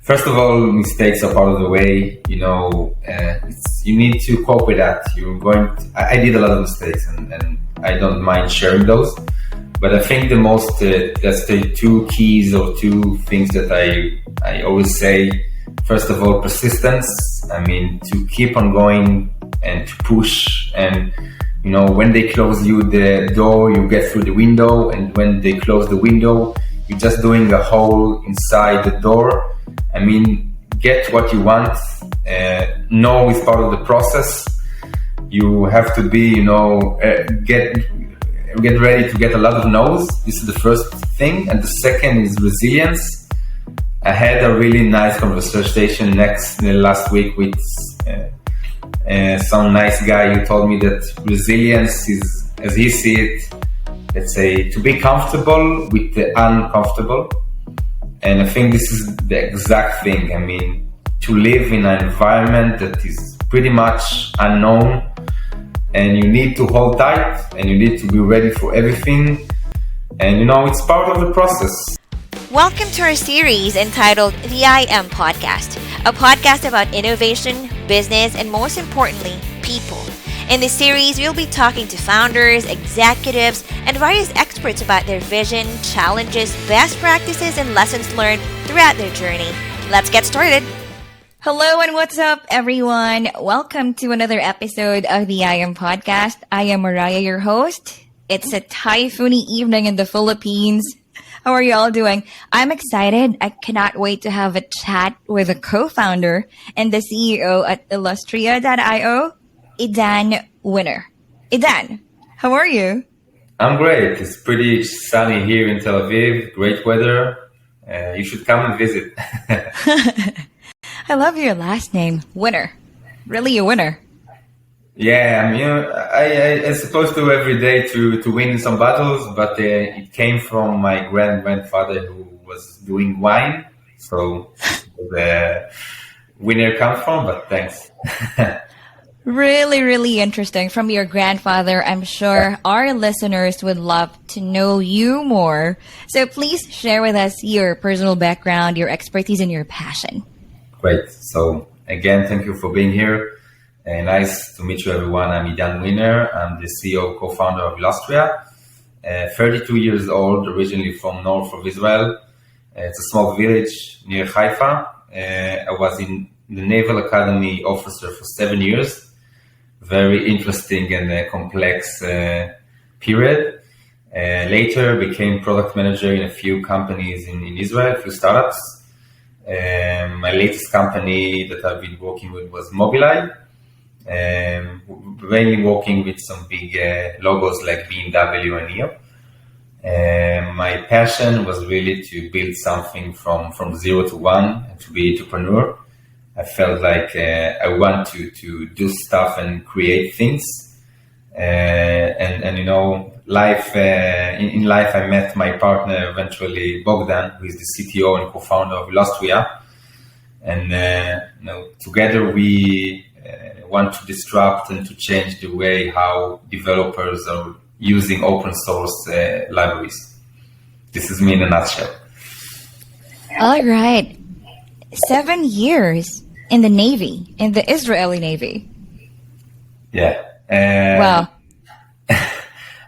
First of all, mistakes are part of the way. You need to cope with that. I did a lot of mistakes, and I don't mind sharing those. But I think the most, that's the two keys or two things that I always say. First of all, persistence. To keep on going and to push. And, when they close you the door, you get through the window. And when they close the window, you're just doing a hole inside the door. Get what you want. No is part of the process. You have to be, get ready to get a lot of no's. This is the first thing. And the second is resilience. I had a really nice conversation last week with some nice guy who told me that resilience is, as he sees it, let's say, to be comfortable with the uncomfortable. And I think this is the exact thing. To live in an environment that is pretty much unknown, and you need to hold tight, and you need to be ready for everything. And it's part of the process. Welcome to our series entitled the IAM Podcast, a podcast about innovation, business, and most importantly, people. In this series, we'll be talking to founders, executives, and various experts about their vision, challenges, best practices, and lessons learned throughout their journey. Let's get started. Hello and what's up, everyone? Welcome to another episode of the IAM Podcast. I am Mariah, your host. It's a typhoony evening in the Philippines. How are you all doing? I'm excited. I cannot wait to have a chat with a co-founder and the CEO at illustria.io, Idan Wiener. Idan, how are you? I'm great. It's pretty sunny here in Tel Aviv. Great weather. You should come and visit. I love your last name, Winner. Really a winner. Yeah, I supposed to every day to win some battles, but it came from my grandfather who was doing wine. So the winner comes from, but thanks. Really, really interesting. From your grandfather, I'm sure our listeners would love to know you more. So please share with us your personal background, your expertise, and your passion. Great. So again, thank you for being here. Nice to meet you, everyone. I'm Idan Wiener. I'm the CEO, co-founder of Illustria. 32 years old, originally from north of Israel. It's a small village near Haifa. I was in the Naval Academy officer for 7 years. Very interesting and complex period. Later became product manager in a few companies in Israel, a few startups. My latest company that I've been working with was Mobileye. Mainly working with some big logos like BMW and IAM. My passion was really to build something from 0 to 1 and to be an entrepreneur. I felt like I want to do stuff and create things. Life in life, I met my partner eventually, Bogdan, who is the CTO and co-founder of Illustria. And together we want to disrupt and to change the way how developers are using open source libraries. This is me in a nutshell. All right. 7 years in the Navy, in the Israeli Navy. Yeah. Wow.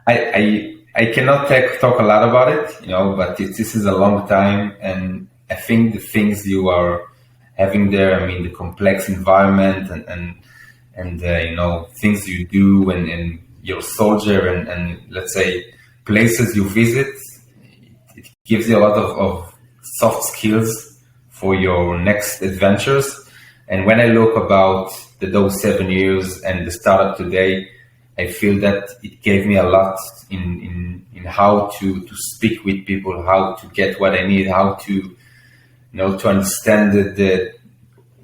I cannot talk a lot about it, but this is a long time. And I think the things you are having there, the complex environment and things you do and your soldier and let's say places you visit, it gives you a lot of soft skills for your next adventures. And when I look about those 7 years and the startup today, I feel that it gave me a lot in how to speak with people, how to get what I need, how to to understand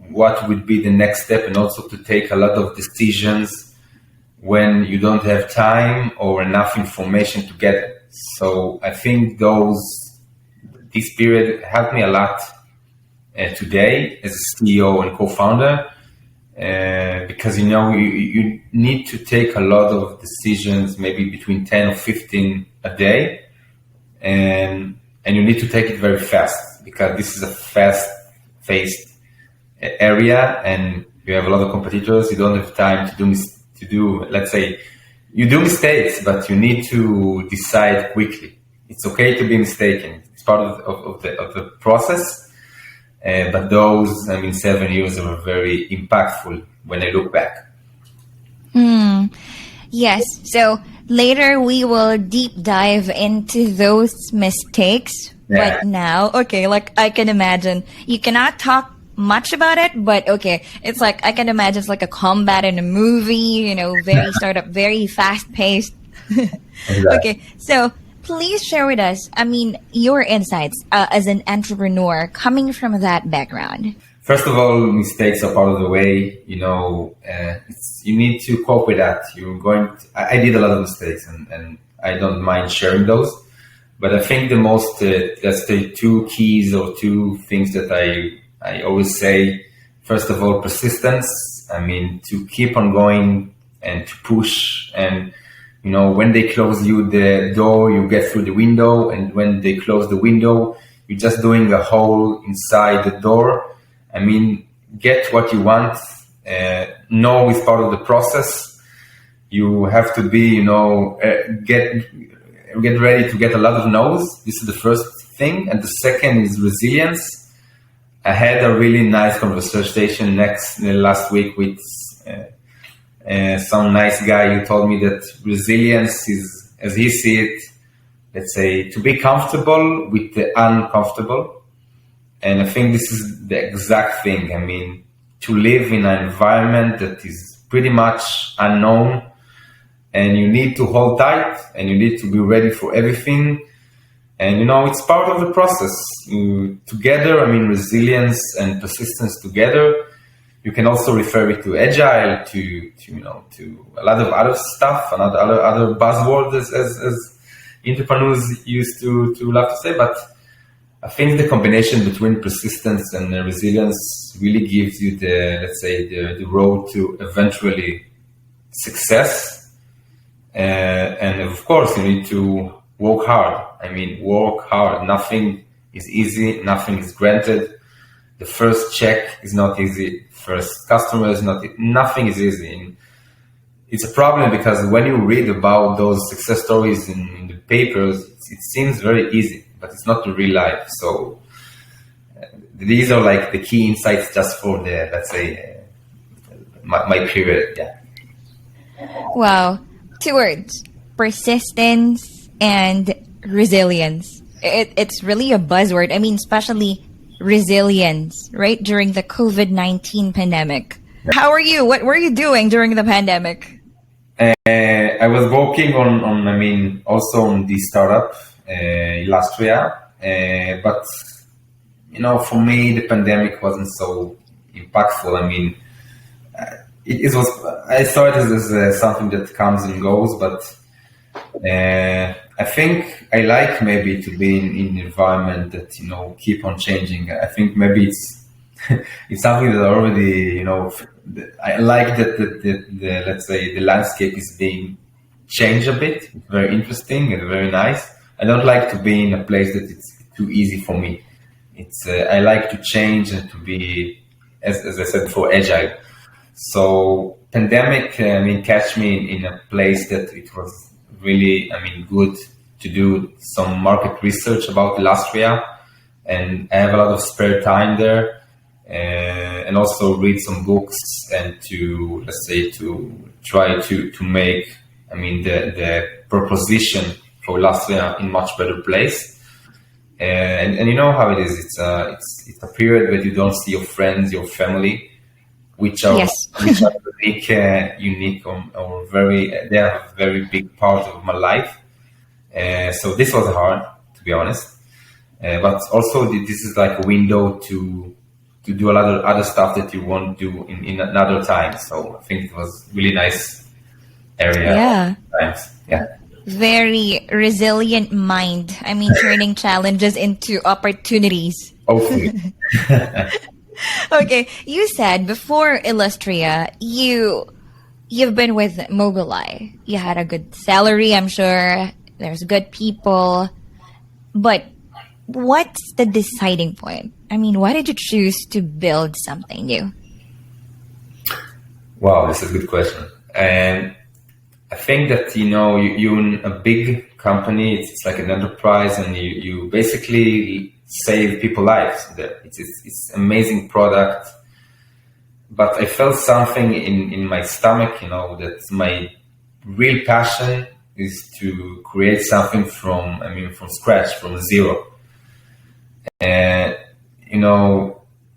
what would be the next step, and also to take a lot of decisions when you don't have time or enough information to get it. So I think this period helped me a lot today as a CEO and co-founder, because you need to take a lot of decisions, maybe between 10 or 15 a day, and you need to take it very fast, because this is a faced area, and you have a lot of competitors. You don't have time to do, let's say, you do mistakes, but you need to decide quickly. It's okay to be mistaken. It's part of the process. But those, 7 years were very impactful when I look back. Yes. So later we will deep dive into those mistakes. Yeah. But now, okay, like I can imagine you cannot talk much about it, but okay, it's like I can imagine it's like a combat in a movie, very startup, very fast paced. Exactly. Okay, so please share with us, your insights as an entrepreneur coming from that background. First of all, mistakes are part of the way. You need to cope with that. I did a lot of mistakes, and I don't mind sharing those. But I think the most, let's say, two keys or two things that I always say. First of all, persistence. To keep on going and to push. And when they close you the door, you get through the window. And when they close the window, you're just doing a hole inside the door. Get what you want. No is part of the process. You have to be, get ready to get a lot of no's. This is the first thing. And the second is resilience. I had a really nice conversation last week with some nice guy who told me that resilience is, as he sees it, let's say, to be comfortable with the uncomfortable. And I think this is the exact thing. To live in an environment that is pretty much unknown, and you need to hold tight, and you need to be ready for everything. And, it's part of the process. Together, resilience and persistence together. You can also refer it to agile, to a lot of other stuff, and other buzzwords as entrepreneurs used to love to say. But I think the combination between persistence and resilience really gives you the road to eventually success. And of course, you need to work hard. Work hard. Nothing is easy. Nothing is granted. The first check is not easy. First customer is nothing is easy. And it's a problem because when you read about those success stories in the papers, it seems very easy, but it's not the real life. So these are like the key insights just for the, let's say, my period. Yeah. Wow. 2 words: persistence and resilience. It's really a buzzword. Especially resilience, right? During the COVID-19 pandemic. How are you? What were you doing during the pandemic? I was working on also on the startup, illustria. But, for me, the pandemic wasn't so impactful. It was. I saw it as something that comes and goes, but I think I like maybe to be in an environment that keep on changing. I think maybe it's it's something that already I like that the let's say the landscape is being changed a bit. It's very interesting and very nice. I don't like to be in a place that it's too easy for me. It's I like to change and to be, as I said before, agile. So pandemic, catch me in a place that it was really, good to do some market research about illustria, and I have a lot of spare time there, and also read some books and to, let's say, to try to make, the proposition for illustria in much better place. And you know how it is. It's a period where you don't see your friends, your family, which are unique or very. They are a very big part of my life. So this was hard, to be honest. But also this is like a window to do a lot of other stuff that you won't do in another time. So I think it was really nice area. Yeah. Times. Yeah. Very resilient mind. Turning challenges into opportunities. Hopefully. Okay, you said before Illustria, you've been with Mobileye. You had a good salary, I'm sure. There's good people. But what's the deciding point? I mean, why did you choose to build something new? Wow, this is a good question. And I think that, you're in a big company, it's like an enterprise, and you basically save people's lives. It's amazing product. But I felt something in my stomach, that my real passion is to create something from scratch, from zero. And,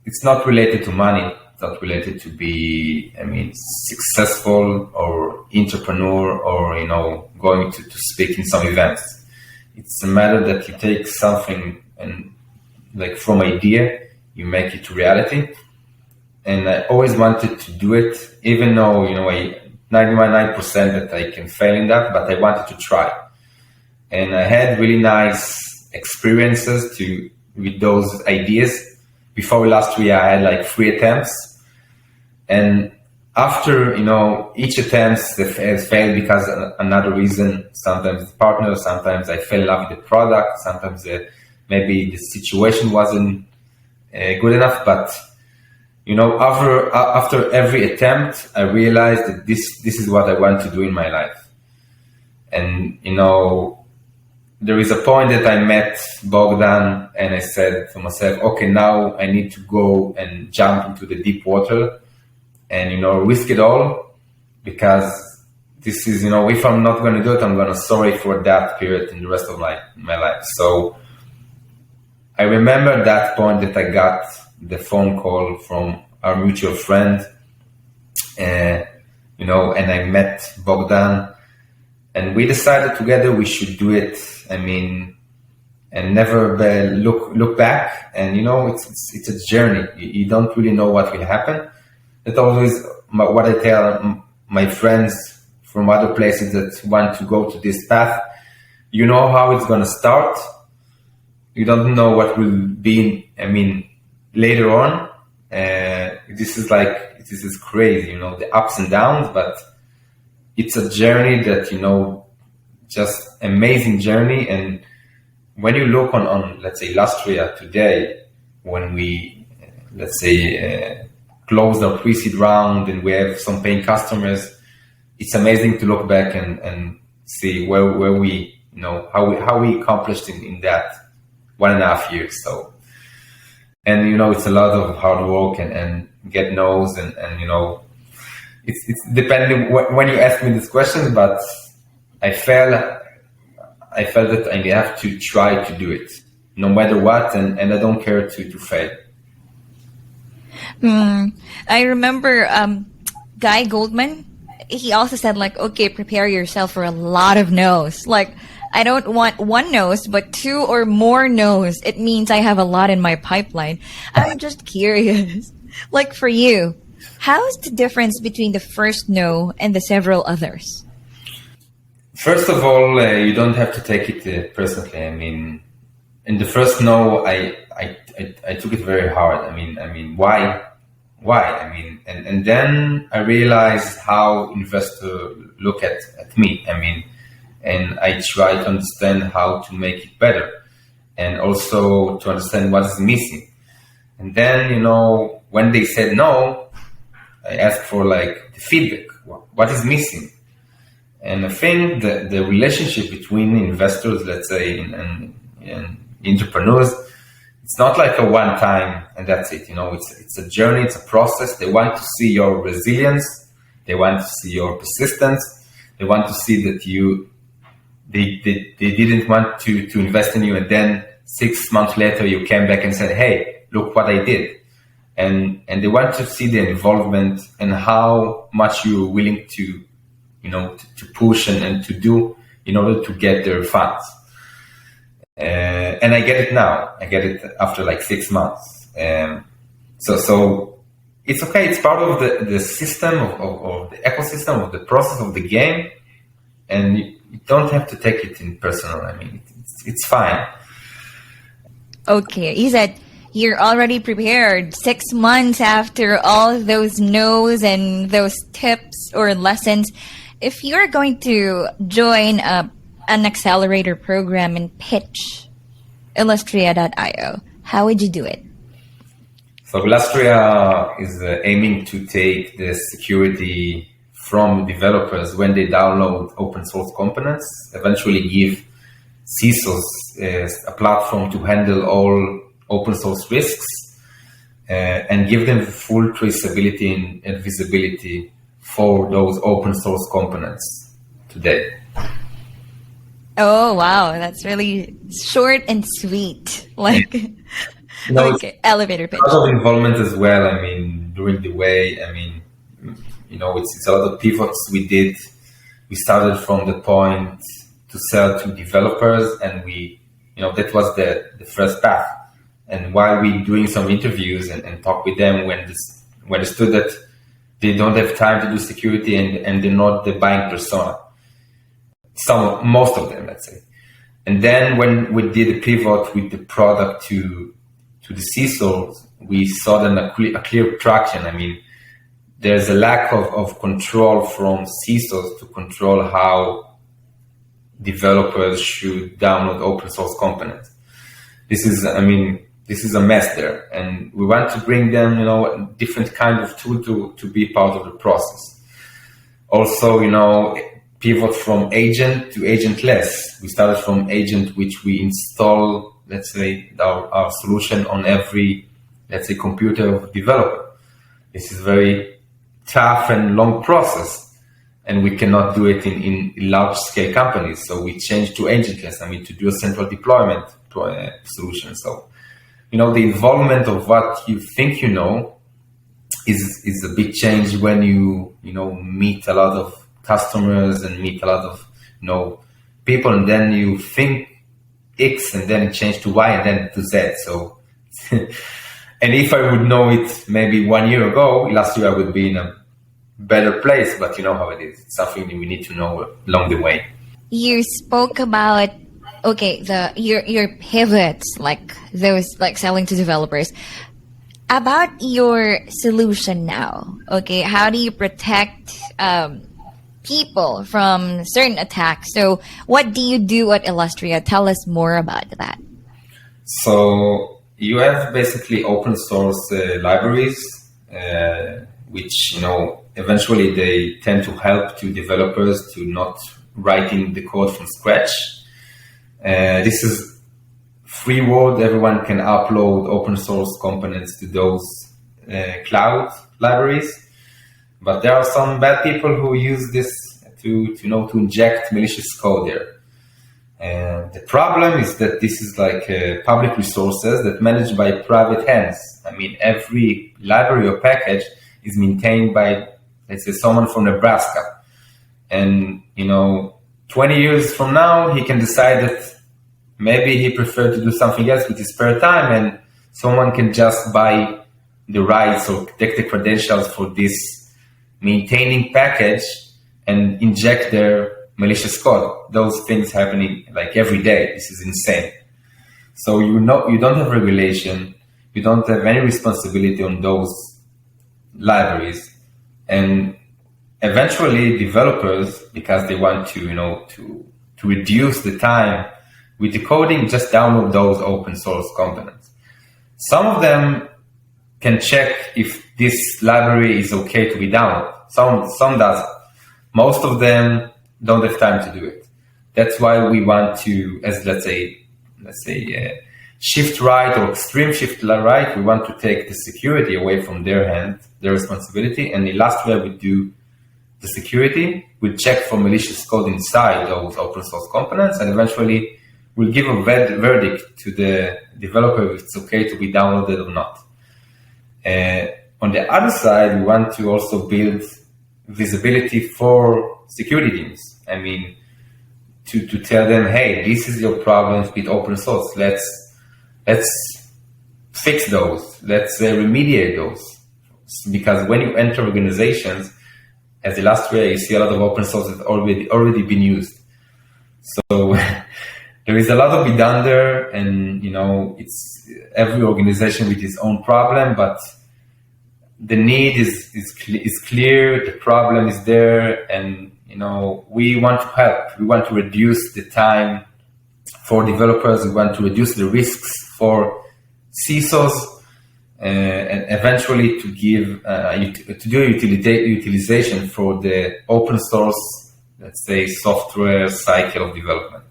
it's not related to money. It's not related to be, successful or entrepreneur or, going to speak in some events. It's a matter that you take something and like from idea, you make it to reality. And I always wanted to do it, even though, I 99% that I can fail in that, but I wanted to try. And I had really nice experiences with those ideas. Before last year, I had like 3 attempts. And after, each attempt has failed because of another reason. Sometimes the partner, sometimes I fell in love with the product, sometimes maybe the situation wasn't good enough. But, after every attempt, I realized that this is what I want to do in my life. And, there is a point that I met Bogdan and I said to myself, okay, now I need to go and jump into the deep water and, risk it all, because this is, if I'm not going to do it, I'm going to sorry for that period in the rest of my life. So I remember that point that I got the phone call from our mutual friend, and I met Bogdan, and we decided together we should do it. And never look back. And it's a journey. You don't really know what will happen. That's always what I tell my friends from other places that want to go to this path. You know how it's going to start. You don't know what will be. Later on. This is crazy. The ups and downs, but it's a journey that just amazing journey. And when you look on let's say illustria today, when we closed our pre-seed round and we have some paying customers, it's amazing to look back and see where we how we accomplished in that 1.5 years. So, and it's a lot of hard work and get no's and it's depending when you ask me this question, but I felt that I have to try to do it no matter what, and I don't care to fail. I remember Guy Goldman, he also said okay, prepare yourself for a lot of no's. I don't want 1 no's, but 2 or more no's. It means I have a lot in my pipeline. I'm just curious. For you, how's the difference between the first no and the several others? First of all, you don't have to take it personally. In the first no, I took it very hard. Why? And then I realized how investors look at me. And I try to understand how to make it better, and also to understand what is missing. And then, when they said no, I asked for the feedback. What is missing? And I think that the relationship between investors, let's say, and entrepreneurs, it's not like a one time and that's it. It's a journey, it's a process. They want to see your resilience. They want to see your persistence. They want to see that they didn't want to invest in you, and then 6 months later you came back and said, hey, look what I did. And they want to see the involvement and how much you're willing to push and to do in order to get their funds. And I get it now. I get it after 6 months. So it's okay. It's part of the system of the ecosystem of the process of the game. And you don't have to take it in personal. It's fine. Okay. You said you're already prepared 6 months after all those no's and those tips or lessons. If you're going to join an accelerator program and pitch, illustria.io. How would you do it? So Illustria is aiming to take the security from developers when they download open source components, eventually give CISOs a platform to handle all open source risks, and give them full traceability and visibility for those open source components today. Oh, wow. That's really short and sweet. Like, okay, elevator pitch. A lot of involvement as well. I mean, during the way, it's a lot of pivots we did. We started from the point to sell to developers, and that was the first path. And while we doing some interviews and talk with them, when understood that they don't have time to do security and they're not the buying persona. Most of them, let's say. And then when we did a pivot with the product to the CISOs, we saw then a clear traction. I mean, there's a lack of control from CISOs to control how developers should download open source components. This is a mess there, and we want to bring them, a different kind of tool to be part of the process. Also, pivot from agent to agentless. We started from agent, which we install, let's say, our solution on every, let's say, computer of developer. This is very tough and long process, and we cannot do it in large scale companies. So we changed to agentless. To do a central deployment solution. So, the involvement of what you think is a big change when you meet a lot of customers and meet a lot of people, and then you think X and then change to Y and then to Z. So, and if I would know it maybe 1 year ago, last year I would be in a better place. But you know how it is. It's something that we need to know along the way. You spoke about your pivots, like those, like selling to developers. About your solution now, how do you protect people from certain attacks? So what do you do at Illustria? Tell us more about that. So you have basically open source libraries, which, eventually they tend to help to developers to not writing the code from scratch. This is free world. Everyone can upload open source components to those cloud libraries. But there are some bad people who use this to inject malicious code there. And the problem is that this is like public resources that managed by private hands. Every library or package is maintained by, let's say, someone from Nebraska. And, 20 years from now, he can decide that maybe he preferred to do something else with his spare time, and someone can just buy the rights or take the credentials for this maintaining package and inject their malicious code. Those things happening like every day. This is insane. So you don't have regulation, you don't have any responsibility on those libraries, and eventually developers, because they want to reduce the time with the coding, just download those open source components. Some of them can check if this library is okay to be downloaded. Some doesn't. Most of them don't have time to do it. That's why we want to, as let's say shift right or extreme shift right, we want to take the security away from their hand, their responsibility, and Illustria would do the security. We'll check for malicious code inside those open source components, and eventually we'll give a verdict to the developer if it's okay to be downloaded or not. On the other side, we want to also build visibility for security teams. To tell them, hey, this is your problems with open source. Let's fix those. Let's remediate those. Because when you enter organizations, as Illustria, you see a lot of open source that's already been used. So there is a lot to be done there, and it's every organization with its own problem, but the need is clear, the problem is there, and we want to help. We want to reduce the time for developers. We want to reduce the risks for CISOs, and eventually to give to do utilization for the open source, let's say, software cycle of development.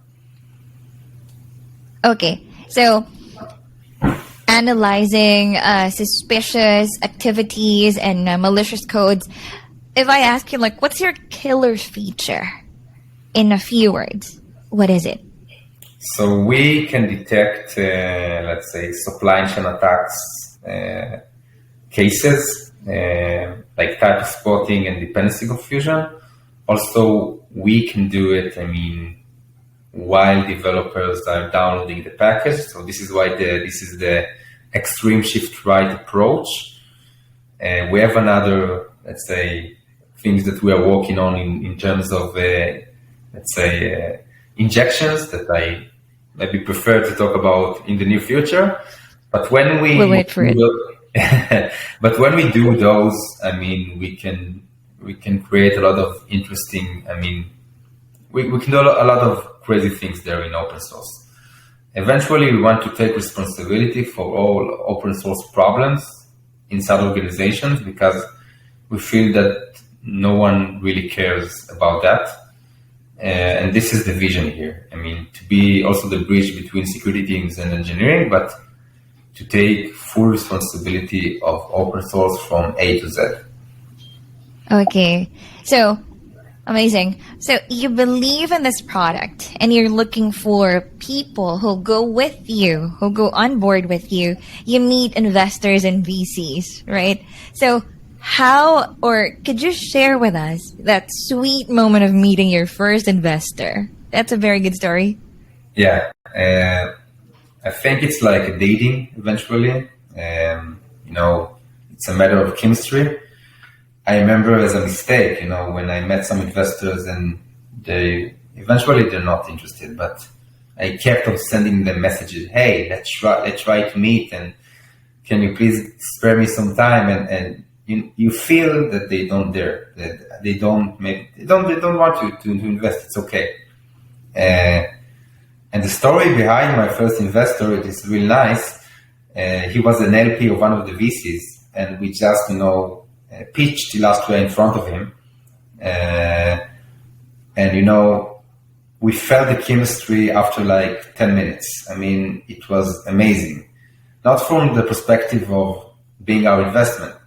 Okay, so analyzing suspicious activities and malicious codes. If I ask you, like, what's your killer feature in a few words? What is it? So we can detect, let's say, supply chain attacks cases, like type spotting and dependency confusion. Also, we can do it, while developers are downloading the package. So this is why this is the extreme shift right approach. We have another, let's say, things that we are working on in terms of, let's say, injections that I maybe prefer to talk about in the near future. But when we'll wait for it. But when we do those, we can create a lot of interesting. We can do a lot of crazy things there in open source. Eventually, we want to take responsibility for all open source problems inside organizations, because we feel that no one really cares about that. And this is the vision here. To be also the bridge between security teams and engineering, but to take full responsibility of open source from A to Z. Okay, so amazing. So you believe in this product and you're looking for people who'll go with you, who'll go on board with you. You meet investors and VCs, right? So how, or could you share with us that sweet moment of meeting your first investor? That's a very good story. Yeah, I think it's like dating eventually. It's a matter of chemistry. I remember as a mistake, when I met some investors and they're not interested, but I kept on sending them messages. Hey, let's try to meet, and can you please spare me some time? And you feel that they don't dare, that they don't want you to invest. It's okay. And the story behind my first investor, it is really nice. He was an LP of one of the VCs, and we just, pitched illustria in front of him. We felt the chemistry after like 10 minutes. It was amazing. Not from the perspective of being our investor,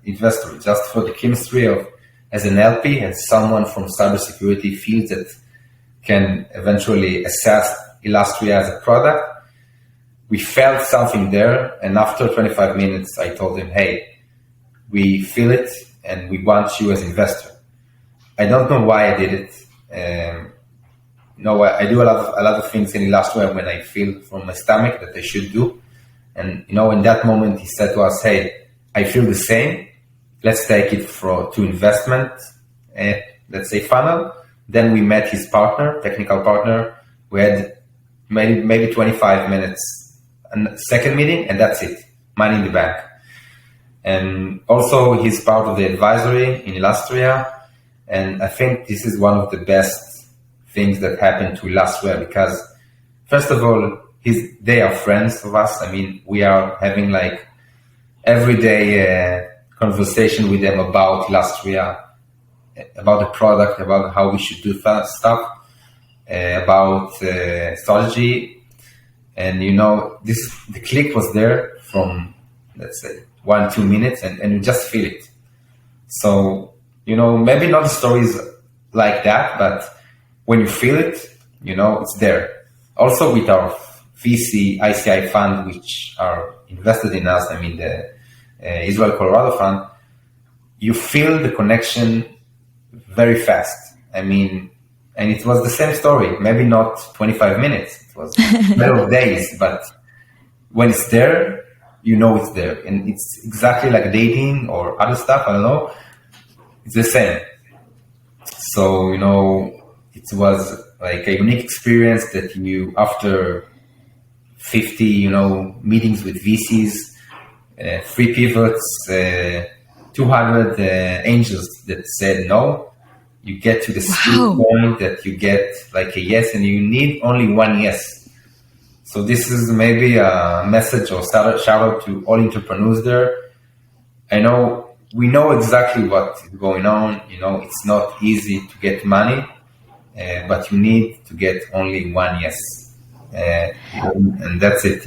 just for the chemistry of, as an LP, as someone from cybersecurity fields that can eventually assess illustria as a product. We felt something there, and after 25 minutes, I told him, hey, we feel it, and we want you as investor. I don't know why I did it. I do a lot of things in illustria when I feel from my stomach that I should do. And, in that moment, he said to us, hey, I feel the same. Let's take it to investment, let's say funnel. Then we met his partner, technical partner. We had maybe 25 minutes, a second meeting, and that's it. Money in the bank. And also he's part of the advisory in illustria. And I think this is one of the best things that happened to illustria, because first of all, they are friends of us. We are having like everyday conversation with them about illustria, about the product, about how we should do stuff, about strategy. And, the click was there from, let's say, 1-2 minutes, and you just feel it. So, maybe not the stories like that, but when you feel it, it's there. Also with our VC ICI fund, which are invested in us, the Israel Colorado fund, you feel the connection very fast. And it was the same story, maybe not 25 minutes, it was a matter of days, but when it's there, it's there. And it's exactly like dating or other stuff, I don't know, it's the same. So, it was like a unique experience that after 50, meetings with VCs, 3 pivots, 200 angels that said no, you get to the sweet point that you get like a yes, and you need only one yes. So this is maybe a message or shout out to all entrepreneurs there. We know exactly what is going on. It's not easy to get money, but you need to get only one yes. And that's it,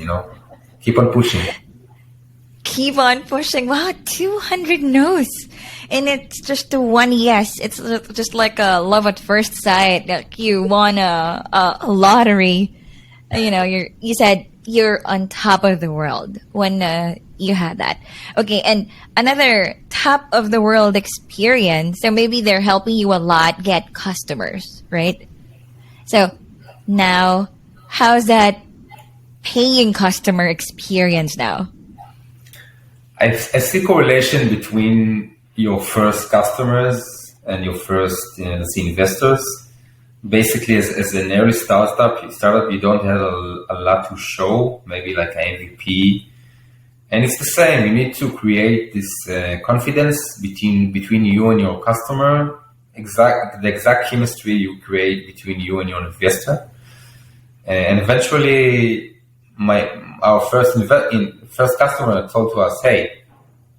keep on pushing. Keep on pushing. Wow, 200 no's. And it's just the one yes. It's just like a love at first sight. Like you won a lottery. You said you're on top of the world when you had that. Okay, and another top of the world experience. So maybe they're helping you a lot get customers, right? So now, how's that paying customer experience now? I see correlation between your first customers and your first investors. Basically, as an early startup, you don't have a lot to show, maybe like an MVP. And it's the same. You need to create this confidence between you and your customer, the exact chemistry you create between you and your investor. And eventually, our first customer told to us, hey,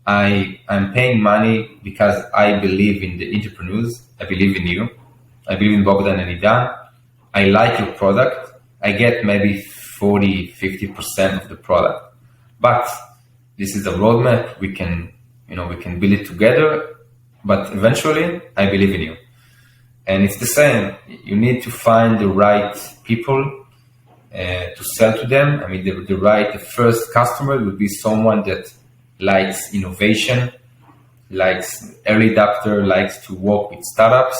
I'm paying money because I believe in the entrepreneurs. I believe in you. I believe in Bogdan and Idan. I like your product. I get maybe 40-50% of the product. But this is a roadmap. We can build it together. But eventually, I believe in you. And it's the same. You need to find the right people to sell to them. The first customer would be someone that likes innovation, likes early adopter, likes to work with startups.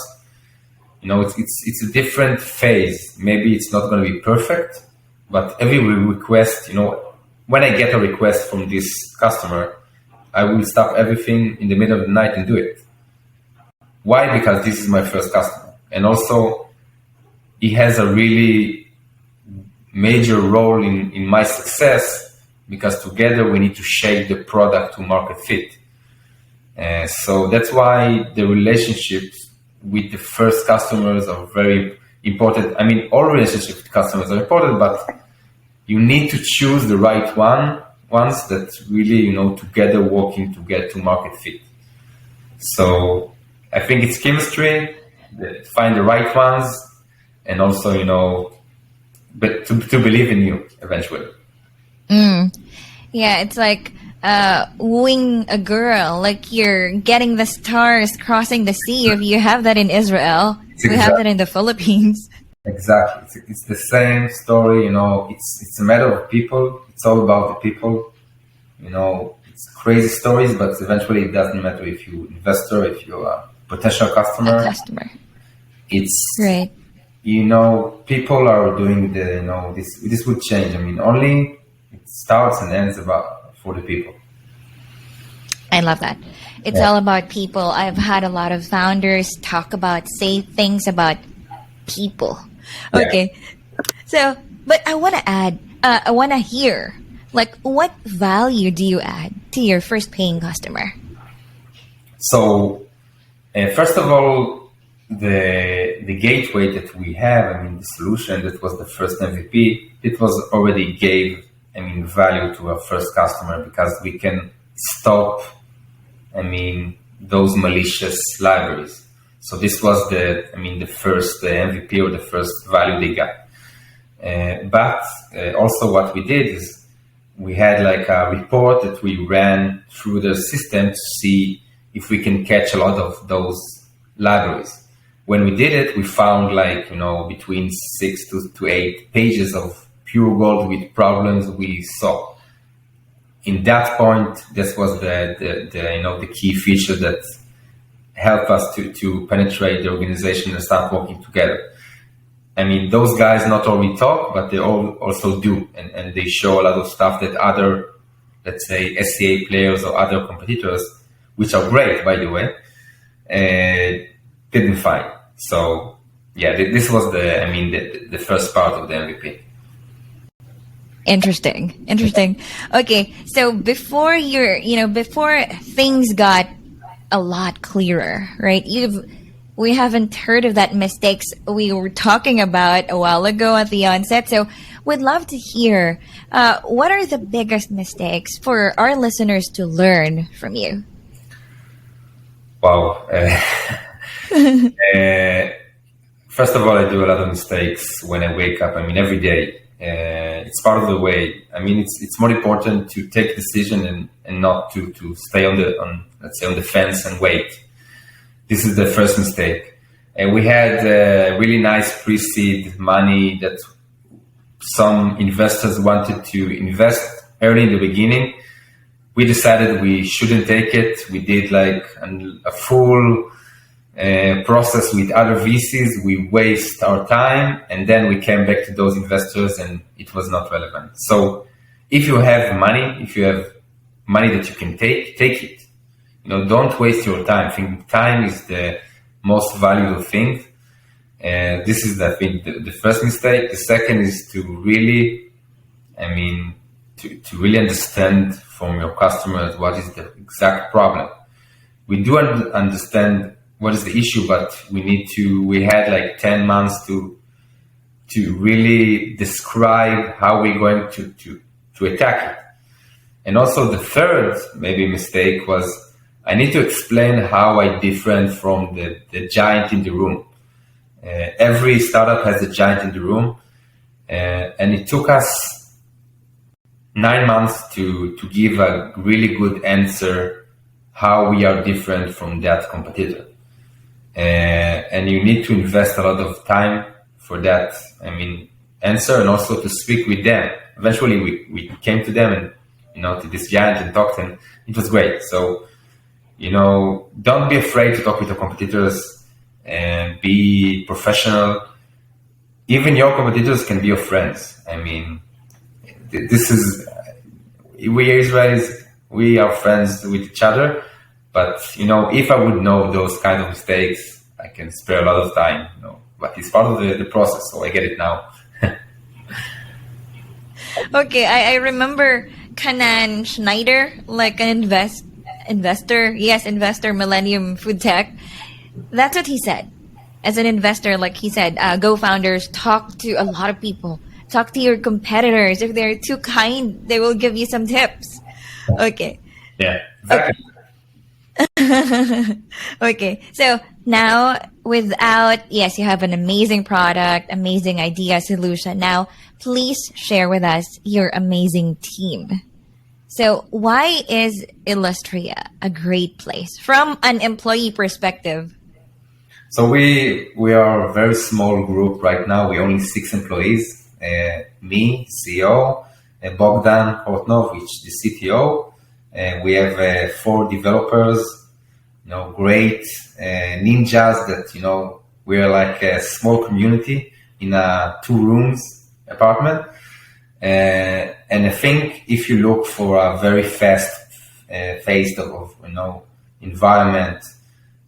It's a different phase. Maybe it's not going to be perfect, but every request, when I get a request from this customer, I will stop everything in the middle of the night and do it. Why? Because this is my first customer. And also, he has a really major role in my success, because together we need to shape the product to market fit. So that's why the relationships with the first customers are very important. All relationships with customers are important, but you need to choose the right ones that really, together working to get to market fit. So I think it's chemistry, find the right ones, and also, but to believe in you eventually. Yeah, it's like wooing a girl, like you're getting the stars crossing the sea. If you have that in Israel, we have that in the Philippines. Exactly. It's the same story, it's a matter of people. It's all about the people. It's crazy stories, but eventually it doesn't matter if you're an investor, if you're a potential customer. It's right. People are doing this would change. Only it starts and ends for the people. I love that. It's all about people. I've had a lot of founders say things about people. Okay. So, but I want to add, I want to hear, what value do you add to your first paying customer? So, first of all, the gateway that we have, the solution that was the first MVP, it was already gave, value to our first customer, because we can stop, those malicious libraries. So this was the first MVP or the first value they got. But also what we did is we had a report that we ran through the system to see if we can catch a lot of those libraries. When we did it, we found between 6 to 8 pages of pure gold with problems we saw. In that point, this was the key feature that helped us to penetrate the organization and start working together. Those guys not only talk, but they also do, and they show a lot of stuff that other, let's say, SCA players or other competitors, which are great, by the way, didn't find. So, yeah, this was the first part of the MVP. Interesting. Okay, so before before things got a lot clearer, right? We haven't heard of that mistakes we were talking about a while ago at the onset. So we'd love to hear what are the biggest mistakes for our listeners to learn from you? Wow. First of all, I do a lot of mistakes when I wake up. I mean, every day. It's part of the way. I mean, it's more important to take decision and not to stay on the fence and wait. This is the first mistake. And we had really nice pre-seed money that some investors wanted to invest early in the beginning. We decided we shouldn't take it. We did like a full process with other VCs. We waste our time, and then we came back to those investors, and it was not relevant. So if you have money that you can take it. Don't waste your time. I think time is the most valuable thing. This is, I think, the first mistake. The second is to really, to really understand from your customers what is the exact problem. We do understand what is the issue, but we had like 10 months to really describe how we're going to attack it. And also the third maybe mistake was I need to explain how I different from the giant in the room. Every startup has a giant in the room, and it took us 9 months to give a really good answer how we are different from that competitor. And you need to invest a lot of time for that, answer, and also to speak with them. Eventually we came to them and, to this giant and talked, and it was great. So, don't be afraid to talk with your competitors and be professional. Even your competitors can be your friends. This is, we Israelis, we are friends with each other. But, if I would know those kind of mistakes, I can spare a lot of time, but it's part of the process. So I get it now. Okay. I remember Kanan Schneider, like an investor, Millennium Food Tech. That's what he said. As an investor, like he said, go founders, talk to a lot of people. Talk to your competitors. If they're too kind, they will give you some tips. Okay. Yeah, exactly. Okay. So now you have an amazing product, amazing idea, solution. Now, please share with us your amazing team. So why is Illustria a great place from an employee perspective? So we are a very small group right now. We're only 6 employees. Me, CEO, Bogdan Kortnov, which is the CTO. We have 4 developers, great ninjas that, we're like a small community in a 2 rooms apartment. And I think if you look for a very fast phase of environment,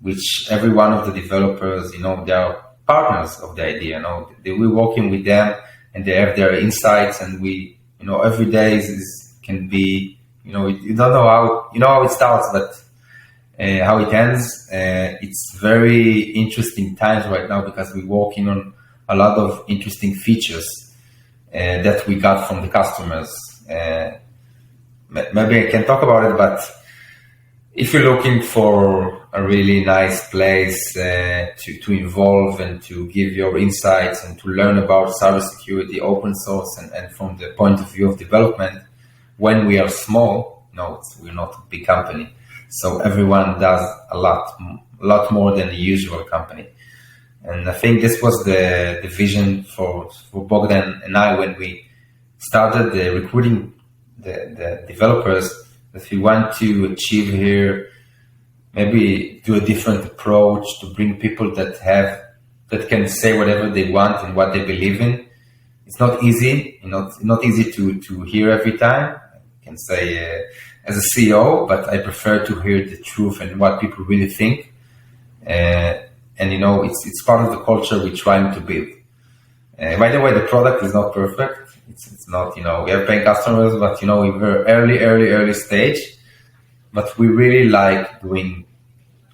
which every one of the developers, they are partners of the idea. We're working with them, and they have their insights, and we, every day can be, you don't know how it starts, but how it ends. It's very interesting times right now because we're working on a lot of interesting features that we got from the customers. Maybe I can talk about it, but if you're looking for a really nice place to involve and to give your insights and to learn about cybersecurity, open source, and from the point of view of development, when we are small, we're not a big company. So everyone does a lot more than the usual company. And I think this was the vision for Bogdan and I when we started recruiting the developers, that we want to achieve here, maybe do a different approach to bring people that can say whatever they want and what they believe in. It's not easy, not easy to hear every time. I can say as a CEO, but I prefer to hear the truth and what people really think. And it's part of the culture we're trying to build. By the way, the product is not perfect. It's not, we have paying customers, but we're early stage. But we really like doing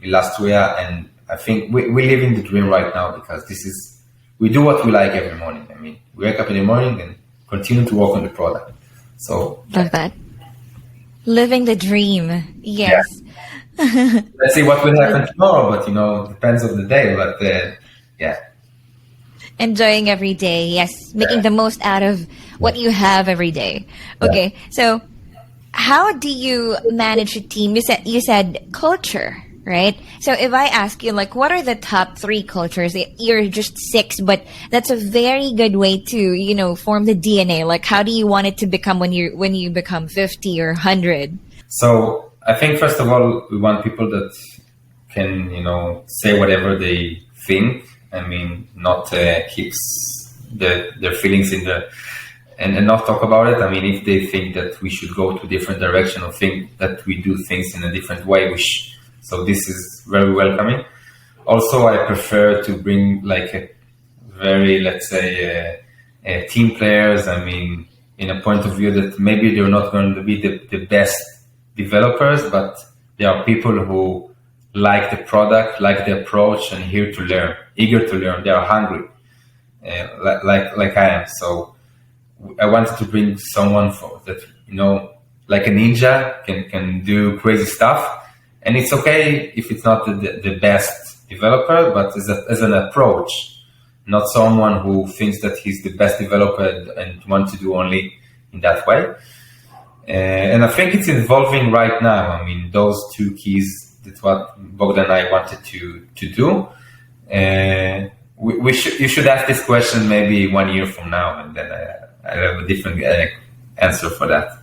illustria, and I think we live in the dream right now because we do what we like every morning. We wake up in the morning and continue to work on the product. So Love that. Living the dream. Yes. Yeah. Let's see what will happen tomorrow, but depends on the day. But yeah. Enjoying every day. Yes. Making the most out of what you have every day. Okay. Yeah. So how do you manage a team? You said culture, right? So if I ask you, like, what are the top 3 cultures? You're just 6, but that's a very good way to, form the DNA. Like, how do you want it to become when you become 50 or 100? So I think, first of all, we want people that can, say whatever they think. I mean, not keeps their feelings in the and not talk about it. I mean, if they think that we should go to a different direction or think that we do things in a different way, so this is very welcoming. Also, I prefer to bring like a very, let's say, team players. I mean, in a point of view that maybe they're not going to be the best developers, but they are people who like the product, like the approach, and here to learn, eager to learn. They are hungry, like I am. So I wanted to bring someone that, like a ninja, can do crazy stuff. And it's okay if it's not the best developer, but as an approach, not someone who thinks that he's the best developer and wants to do only in that way. And I think it's evolving right now. I mean, those 2 keys, that's what Bogdan and I wanted to do. You should ask this question maybe 1 year from now, and then I have a different answer for that.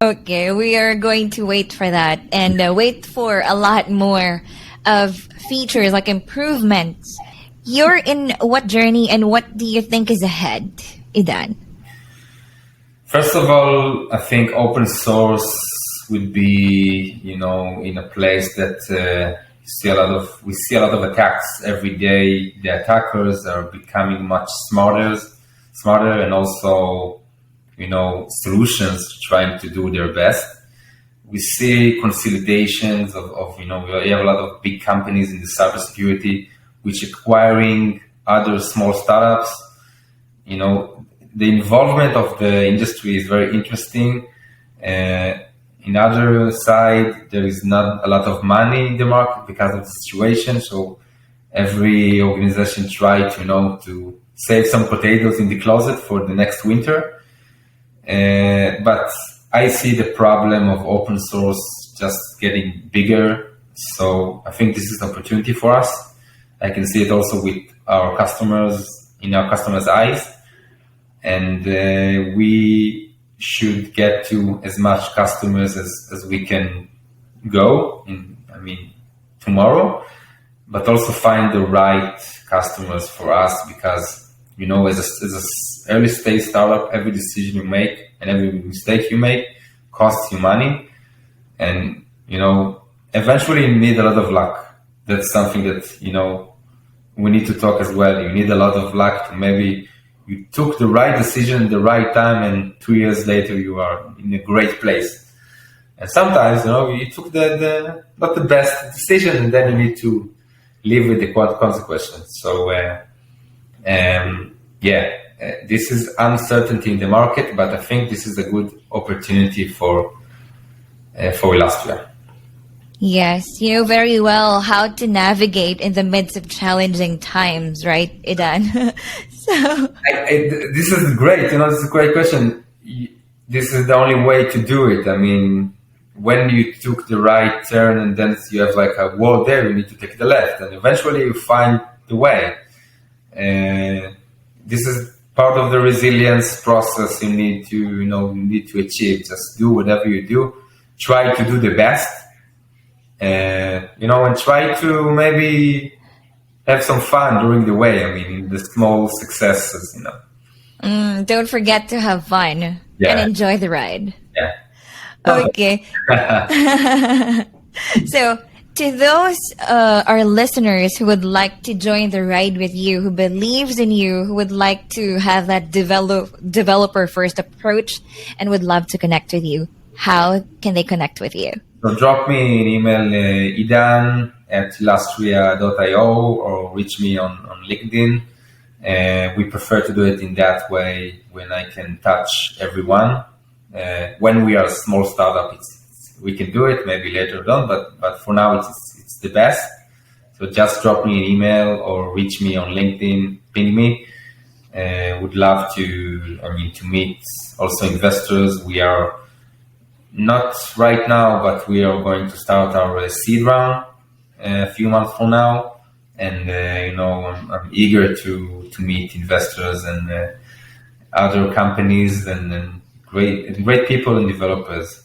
Okay, we are going to wait for that and wait for a lot more of features like improvements. You're in what journey and what do you think is ahead, Idan? First of all, I think open source would be, in a place that we see a lot of attacks every day. The attackers are becoming much smarter, and also, solutions trying to do their best. We see consolidations of we have a lot of big companies in the cybersecurity which acquiring other small startups. The involvement of the industry is very interesting. In other side, there is not a lot of money in the market because of the situation. So every organization try to save some potatoes in the closet for the next winter. But I see the problem of open source just getting bigger. So I think this is an opportunity for us. I can see it also with our customers, in our customers' eyes. And we should get to as much customers as we can go tomorrow, but also find the right customers for us, because as a early stage startup, every decision you make and every mistake you make costs you money, and eventually you need a lot of luck. That's something that we need to talk as well. You need a lot of luck to maybe you took the right decision at the right time, and 2 years later you are in a great place. And sometimes you took the not the best decision, and then you need to live with the consequences. So this is uncertainty in the market, but I think this is a good opportunity for illustria. Yes, you know very well how to navigate in the midst of challenging times, right, Idan? This is great. This is a great question. This is the only way to do it. I mean, when you took the right turn and then you have like a wall there, you need to take the left, and eventually you find the way. This is part of the resilience process you need to achieve. Just do whatever you do. Try to do the best. And try to maybe have some fun during the way. I mean, the small successes, Don't forget to have fun and enjoy the ride. Yeah. Okay. So, to those our listeners who would like to join the ride with you, who believes in you, who would like to have that developer first approach and would love to connect with you, how can they connect with you? So drop me an email, idan@illustria.io, or reach me on LinkedIn. We prefer to do it in that way when I can touch everyone. When we are a small startup, we can do it maybe later on, but for now it's the best. So just drop me an email or reach me on LinkedIn, ping me. Would love to meet also investors. We are not right now, but we are going to start our seed round a few months from now. And, I'm eager to meet investors and other companies and great people and developers,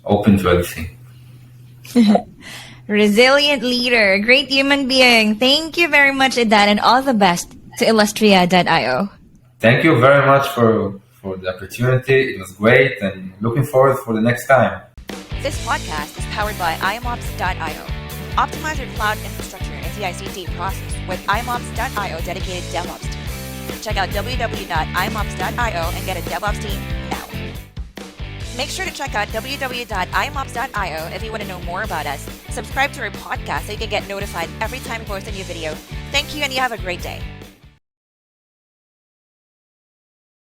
open to everything. Resilient leader, great human being. Thank you very much, Idan, and all the best to illustria.io. Thank you very much for the opportunity. It was great and looking forward for the next time. This podcast is powered by IAMOps.io. Optimize your cloud infrastructure and CI/CD process with IAMOps.io dedicated DevOps team. Check out www.iamops.io and get a DevOps team now. Make sure to check out www.iamops.io if you want to know more about us. Subscribe to our podcast so you can get notified every time we post a new video. Thank you, and you have a great day.